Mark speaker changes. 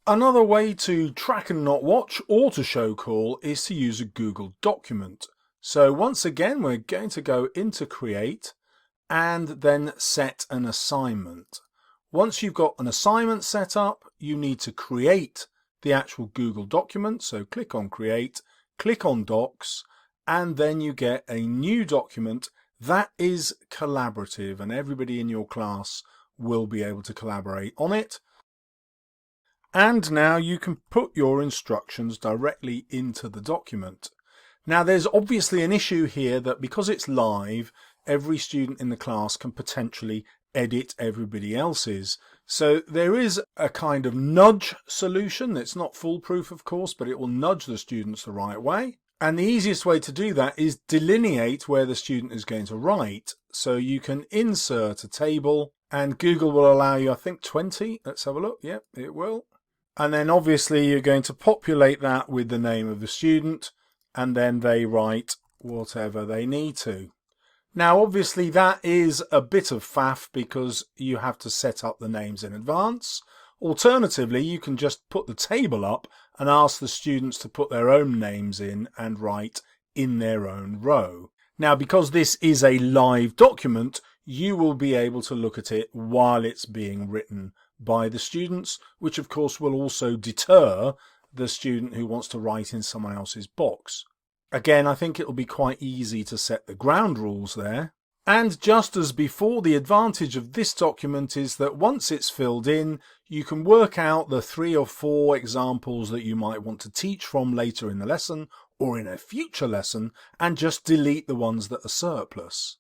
Speaker 1: Another way to track and not watch or to show call is to use a Google document. So once again, we're going to go into Create and then set an assignment. Once you've got an assignment set up, you need to create the actual Google document. So click on Create, click on Docs, and then you get a new document that is collaborative and everybody in your class will be able to collaborate on it. And now you can put your instructions directly into the document. Now there's obviously an issue here that because it's live, every student in the class can potentially edit everybody else's. So there is a kind of nudge solution. It's not foolproof, of course, but it will nudge the students the right way. And the easiest way to do that is delineate where the student is going to write. So you can insert a table and Google will allow you, I think 20. Let's have a look. Yep, it will. And then obviously you're going to populate that with the name of the student and then they write whatever they need to. Now obviously that is a bit of faff because you have to set up the names in advance. Alternatively, you can just put the table up and ask the students to put their own names in and write in their own row. Now because this is a live document, you will be able to look at it while it's being written by the students, which of course will also deter the student who wants to write in someone else's box. Again, I think it'll be quite easy to set the ground rules there. And just as before, the advantage of this document is that once it's filled in, you can work out the 3 or 4 examples that you might want to teach from later in the lesson or in a future lesson and just delete the ones that are surplus.